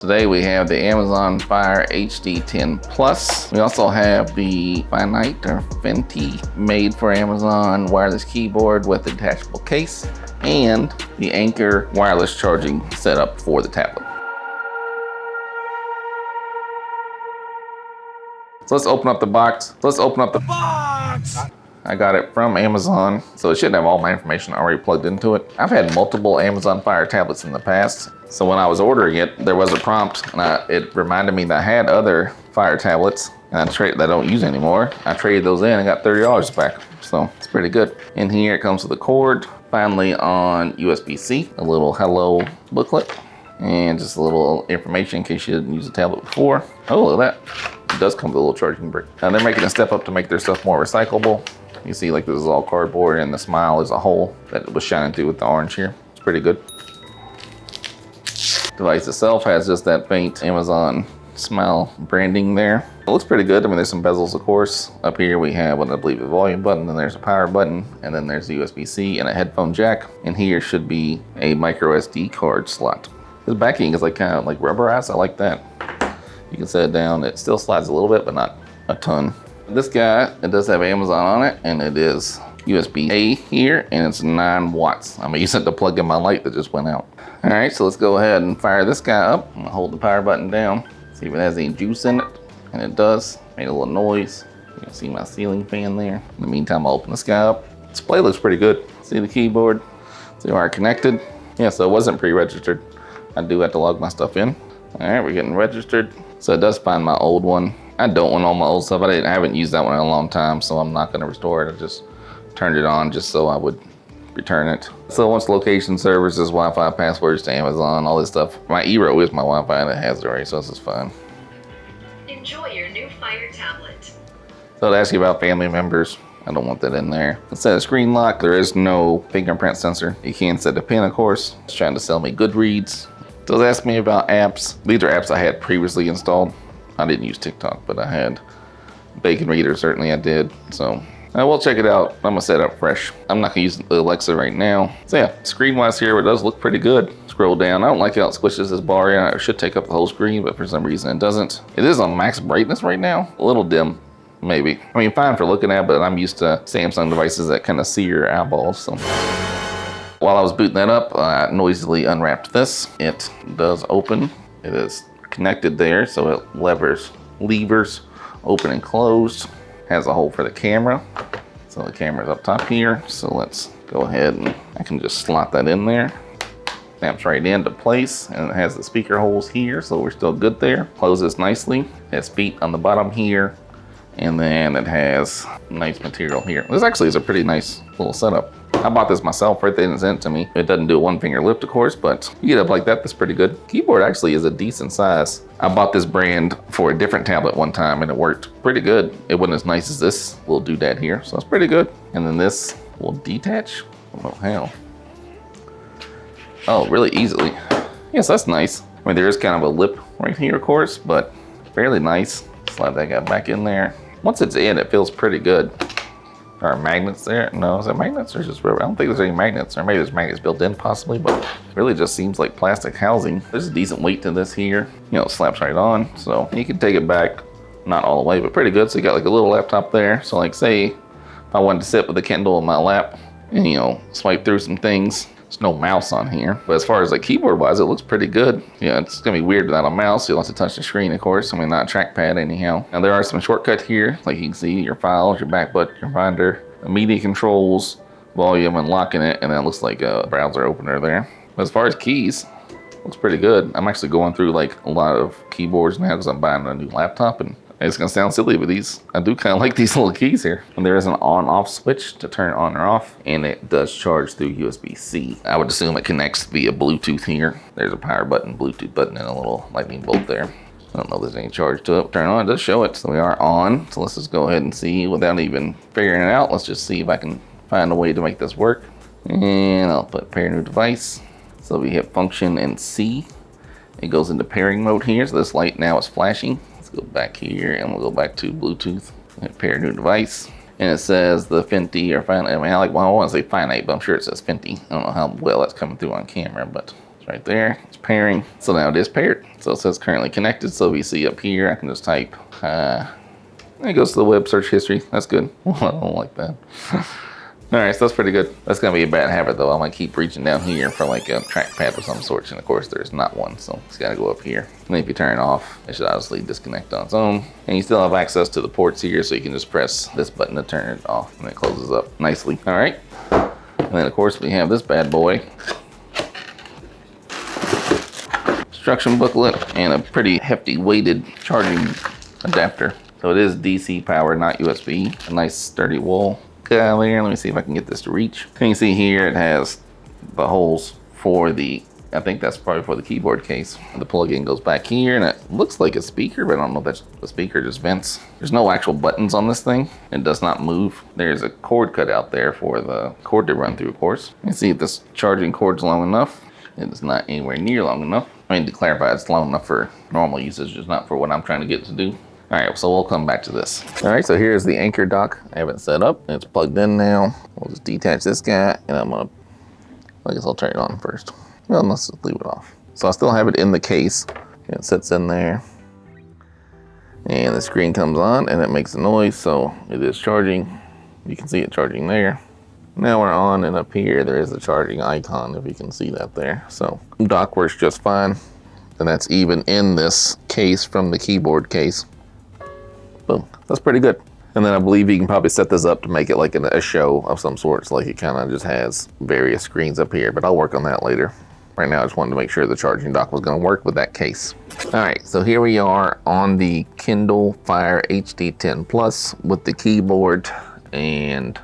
Today we have the Amazon Fire HD 10 Plus. We also have the Finite or Fenty made for Amazon wireless keyboard with a detachable case and the Anchor wireless charging setup for the tablet. So let's open up the box. I got it from Amazon, so it should have all my information already plugged into it. I've had multiple Amazon Fire tablets in the past, so when I was ordering it, there was a prompt, and it reminded me that I had other Fire tablets that I don't use anymore. I traded those in and got $30 back, so it's pretty good. In here, it comes with a cord, finally on USB-C, a little hello booklet, and just a little information in case you didn't use a tablet before. Oh, look at that. It does come with a little charging brick. Now they're making a step up to make their stuff more recyclable. You see, like, this is all cardboard, and the smile is a hole that was shining through with the orange here. It's pretty good. The device itself has just that faint Amazon smile branding there. It looks pretty good. I mean, there's some bezels, of course. Up here we have what I believe is a volume button, then there's a power button, and then there's the USB-C and a headphone jack. And here should be a micro SD card slot. This backing is like kind of like rubberized. I like that. You can set it down. It still slides a little bit, but not a ton. This guy, it does have Amazon on it, and it is USB-A here, and it's 9 watts. I'm gonna use it to plug in my light that just went out. All right, so let's go ahead and fire this guy up. I'm gonna hold the power button down, see if it has any juice in it, and it does. Made a little noise. You can see my ceiling fan there. In the meantime, I'll open this guy up. Display looks pretty good. See the keyboard, see where I connected. Yeah, so it wasn't pre-registered. I do have to log my stuff in. All right, we're getting registered. So it does find my old one. I don't want all my old stuff. I haven't used that one in a long time, so I'm not gonna restore it. I just turned it on just so I would return it. So once location services, Wi-Fi passwords to Amazon, all this stuff. My eero is my Wi-Fi and it has it already, so this is fine. Enjoy your new Fire tablet. So it asks you about family members. I don't want that in there. Instead of screen lock, there is no fingerprint sensor. You can set a pin, of course. It's trying to sell me Goodreads. So it asks me about apps. These are apps I had previously installed. I didn't use TikTok, but I had Bacon Reader, certainly I did. So I will check it out. I'm gonna set it up fresh. I'm not gonna use Alexa right now. So yeah, screen-wise here, it does look pretty good. Scroll down. I don't like how it squishes this bar in. It should take up the whole screen, but for some reason it doesn't. It is on max brightness right now. A little dim, maybe. I mean, fine for looking at, but I'm used to Samsung devices that kind of see your eyeballs, so. While I was booting that up, I noisily unwrapped this. It does open. It is connected there, so it levers open and closed. Has a hole for the camera, so the camera's up top here. So let's go ahead and I can just slot that in there. Snaps right into place, and it has the speaker holes here, so we're still good there. Closes nicely. It has feet on the bottom here, and then it has nice material here. This actually is a pretty nice little setup. I bought this myself right there and sent it to me. It doesn't do a one finger lift, of course, but you get up like that, that's pretty good. Keyboard actually is a decent size. I bought this brand for a different tablet one time and it worked pretty good. It wasn't as nice as this little doodad here, so it's pretty good. And then this will detach. Oh, how? Oh, really easily. Yes, that's nice. I mean, there is kind of a lip right here, of course, but fairly nice. Slide that guy back in there. Once it's in, it feels pretty good. Are magnets there? No, is it magnets or just rubber? I don't think there's any magnets, or maybe there's magnets built in possibly, but it really just seems like plastic housing. There's a decent weight to this here. You know, it slaps right on, so you can take it back, not all the way, but pretty good. So you got like a little laptop there. So like say, if I wanted to sit with the Kindle in my lap and, you know, swipe through some things, there's no mouse on here. But as far as like keyboard wise, it looks pretty good. Yeah, it's gonna be weird without a mouse. You'll have to touch the screen, of course. I mean, not a trackpad anyhow. Now there are some shortcuts here. Like you can see your files, your back button, your finder, media controls, volume, and locking it. And then it looks like a browser opener there. But as far as keys, looks pretty good. I'm actually going through like a lot of keyboards now because I'm buying a new laptop, and it's gonna sound silly, but I do kind of like these little keys here. And there is an on-off switch to turn on or off, and it does charge through USB-C. I would assume it connects via Bluetooth here. There's a power button, Bluetooth button, and a little lightning bolt there. I don't know if there's any charge to it. Turn on, it does show it. So we are on. So let's just go ahead and see without even figuring it out. Let's just see if I can find a way to make this work. And I'll put pair new device. So we hit function and C. It goes into pairing mode here. So this light now is flashing. Go back here and we'll go back to Bluetooth and pair new device. And it says the Fenty or Finite. I mean, I want to say Finite, but I'm sure it says Fenty. I don't know how well that's coming through on camera, but It's right there. It's pairing. So now it is paired. So it says currently connected. So if you see up here, I can just type. It goes to the web search history. That's good. I don't like that. All right, so that's pretty good. That's gonna be a bad habit though. I'm gonna keep reaching down here for like a trackpad of some sort, and of course there's not one, so it's gotta go up here. And if you turn it off, it should obviously disconnect on its own. And you still have access to the ports here, so you can just press this button to turn it off, and it closes up nicely. All right, and then of course we have this bad boy. Instruction booklet and a pretty hefty weighted charging adapter. So it is DC power, not USB. A nice sturdy wool. There. Let me see if I can get this to reach. You can see here it has the holes for the, I think that's probably for the keyboard case. The plug-in goes back here and it looks like a speaker, but I don't know if that's a speaker, just vents. There's no actual buttons on this thing. It does not move. There's a cord cut out there for the cord to run through, of course. You can see if this charging cord's long enough. It is not anywhere near long enough. I mean, to clarify, it's long enough for normal usage, just not for what I'm trying to get to do. All right, so we'll come back to this. All right, so here's the anchor dock. I have it set up. It's plugged in now. We'll just detach this guy, and I guess I'll turn it on first. Well, let's just leave it off. So I still have it in the case. It sits in there. And the screen comes on, and it makes a noise, so it is charging. You can see it charging there. Now we're on, and up here, there is a charging icon, if you can see that there. So dock works just fine. And that's even in this case from the keyboard case. Boom, that's pretty good. And then I believe you can probably set this up to make it like a show of some sorts, like it kind of just has various screens up here, but I'll work on that later. Right now I just wanted to make sure the charging dock was gonna work with that case. All right, so here we are on the Kindle Fire HD10 Plus with the keyboard, and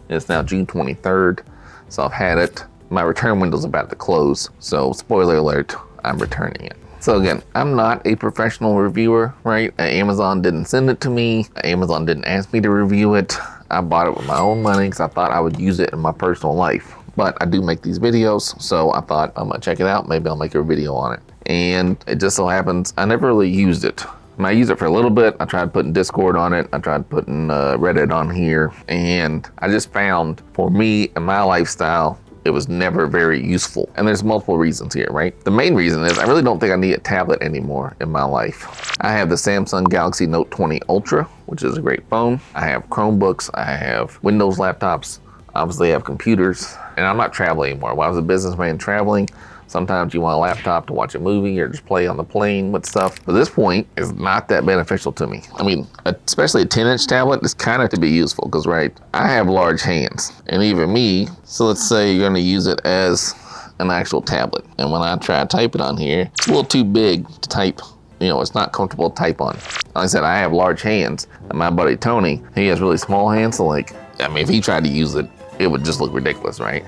it's now June 23rd, so I've had it. My return window's about to close, so spoiler alert, I'm returning it. So again, I'm not a professional reviewer, right? Amazon didn't send it to me. Amazon didn't ask me to review it. I bought it with my own money because I thought I would use it in my personal life. But I do make these videos, so I thought I'm gonna check it out. Maybe I'll make a video on it. And it just so happens, I never really used it. I used it for a little bit. I tried putting Discord on it. I tried putting Reddit on here. And I just found, for me and my lifestyle, it was never very useful. And there's multiple reasons here, right? The main reason is I really don't think I need a tablet anymore in my life. I have the Samsung Galaxy Note 20 Ultra, which is a great phone. I have Chromebooks, I have Windows laptops, obviously I have computers, and I'm not traveling anymore. When I was a businessman traveling, sometimes you want a laptop to watch a movie or just play on the plane with stuff. But this point is not that beneficial to me. I mean, especially a 10-inch tablet is kind of to be useful because, right, I have large hands and even me. So let's say you're gonna use it as an actual tablet. And when I try to type it on here, it's a little too big to type. You know, it's not comfortable to type on. Like I said, I have large hands, and my buddy Tony, he has really small hands. So like, I mean, if he tried to use it, it would just look ridiculous, right?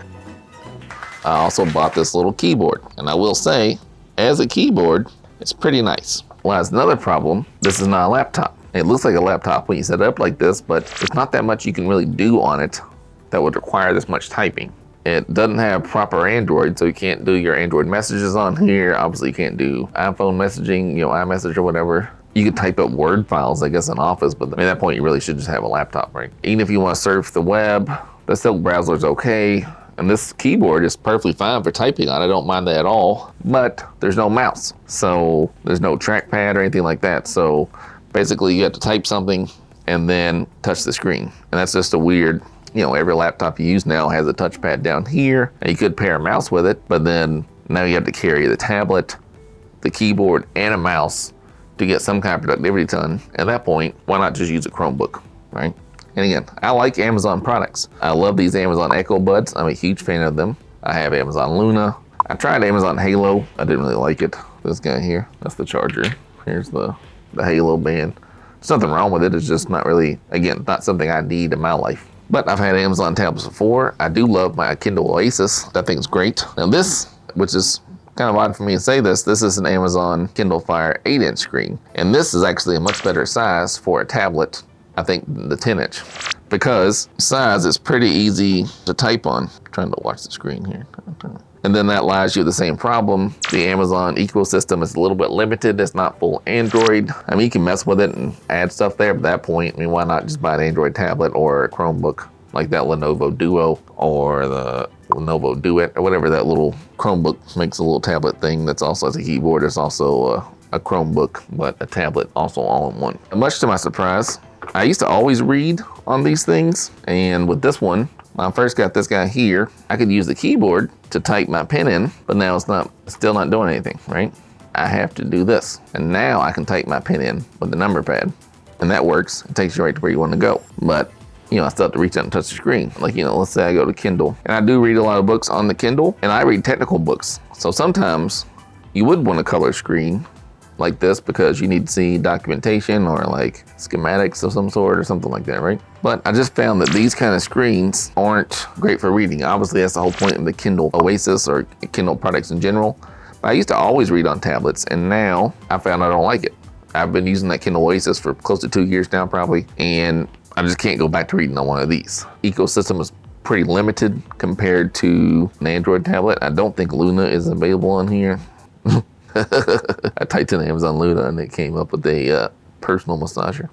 I also bought this little keyboard, and I will say, as a keyboard, it's pretty nice. Well, that's another problem. This is not a laptop. It looks like a laptop when you set it up like this, but there's not that much you can really do on it that would require this much typing. It doesn't have proper Android, so you can't do your Android messages on here. Obviously, you can't do iPhone messaging, you know, iMessage or whatever. You could type up Word files, I guess, in Office, but at that point, you really should just have a laptop, right? Even if you want to surf the web, the Silk browser is okay. And this keyboard is perfectly fine for typing on. I don't mind that at all, but there's no mouse. So there's no trackpad or anything like that. So basically you have to type something and then touch the screen. And that's just a weird, you know, every laptop you use now has a touchpad down here. And you could pair a mouse with it, but then now you have to carry the tablet, the keyboard, and a mouse to get some kind of productivity done. At that point, why not just use a Chromebook, right? And again, I like Amazon products. I love these Amazon Echo Buds. I'm a huge fan of them. I have Amazon Luna. I tried Amazon Halo. I didn't really like it. This guy here, that's the charger. Here's the Halo band. There's nothing wrong with it. It's just not really, again, not something I need in my life. But I've had Amazon tablets before. I do love my Kindle Oasis. That thing's great. Now this, which is kind of odd for me to say this is an Amazon Kindle Fire 8-inch screen. And this is actually a much better size for a tablet, I think, the 10-inch, because size is pretty easy to type on. I'm trying to watch the screen here. And then that lies you the same problem. The Amazon ecosystem is a little bit limited. It's not full Android. I mean, you can mess with it and add stuff there, but at that point, I mean, why not just buy an Android tablet or a Chromebook like that Lenovo Duo or the Lenovo Duet or whatever that little Chromebook makes a little tablet thing that's also as a keyboard. It's also a Chromebook, but a tablet also all in one. And much to my surprise, I used to always read on these things, and with this one, when I first got this guy here, I could use the keyboard to type my pen in, but now it's still not doing anything, right? I have to do this. And now I can type my pen in with the number pad, and that works. It takes you right to where you want to go. But I still have to reach out and touch the screen. Like, let's say I go to Kindle, and I do read a lot of books on the Kindle, and I read technical books. So sometimes you would want a color screen like this because you need to see documentation or like schematics of some sort or something like that, right? But I just found that these kind of screens aren't great for reading. Obviously, that's the whole point of the Kindle Oasis or Kindle products in general. But I used to always read on tablets, and now I found I don't like it. I've been using that Kindle Oasis for close to 2 years now probably, and I just can't go back to reading on one of these. Ecosystem is pretty limited compared to an Android tablet. I don't think Luna is available on here. I typed in Amazon Luna and it came up with a personal massager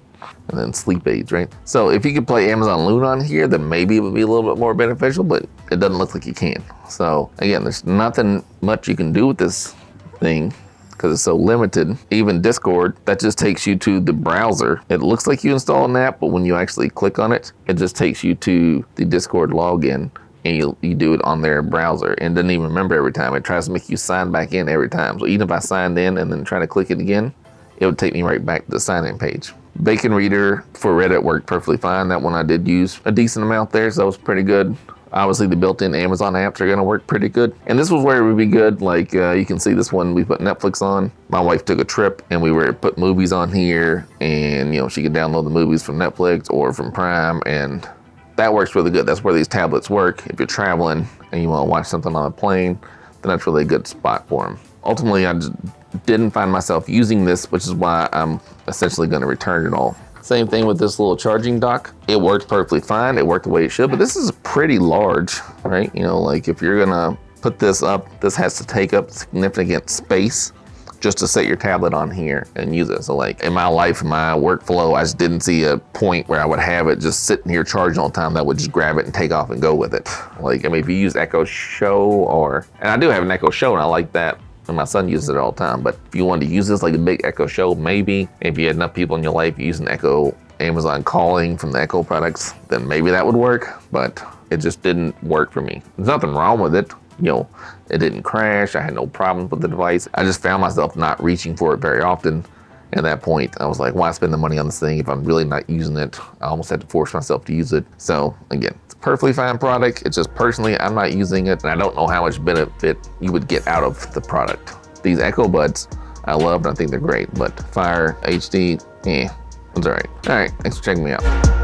and then sleep aids, right? So if you could play Amazon Luna on here, then maybe it would be a little bit more beneficial, but it doesn't look like you can. So again, there's nothing much you can do with this thing because it's so limited. Even Discord, that just takes you to the browser. It looks like you install an app, but when you actually click on it, it just takes you to the Discord login, and you do it on their browser, and doesn't even remember every time. It tries to make you sign back in every time. So even if I signed in and then try to click it again, it would take me right back to the sign-in page. Bacon Reader for Reddit worked perfectly fine. That one I did use a decent amount there, so that was pretty good. Obviously, the built-in Amazon apps are gonna work pretty good. And this was where it would be good. Like you can see this one, we put Netflix on. My wife took a trip and we were put movies on here, and she could download the movies from Netflix or from Prime, and that works really good. That's where these tablets work. If you're traveling and you wanna watch something on a plane, then that's really a good spot for them. Ultimately, I just didn't find myself using this, which is why I'm essentially gonna return it all. Same thing with this little charging dock. It worked perfectly fine. It worked the way it should, but this is pretty large, right? Like if you're gonna put this up, this has to take up significant space just to set your tablet on here and use it. So like in my life, in my workflow, I just didn't see a point where I would have it just sitting here charging all the time that would just grab it and take off and go with it. Like, if you use Echo Show and I do have an Echo Show and I like that, and my son uses it all the time, but if you wanted to use this like a big Echo Show, maybe if you had enough people in your life using Echo Amazon calling from the Echo products, then maybe that would work, but it just didn't work for me. There's nothing wrong with it. It didn't crash. I had no problems with the device. I just found myself not reaching for it very often. At that point, I was like, why spend the money on this thing if I'm really not using it? I almost had to force myself to use it. So again, it's a perfectly fine product. It's just personally, I'm not using it, and I don't know how much benefit you would get out of the product. These Echo Buds, I love and I think they're great, but Fire HD, it's all right. All right, thanks for checking me out.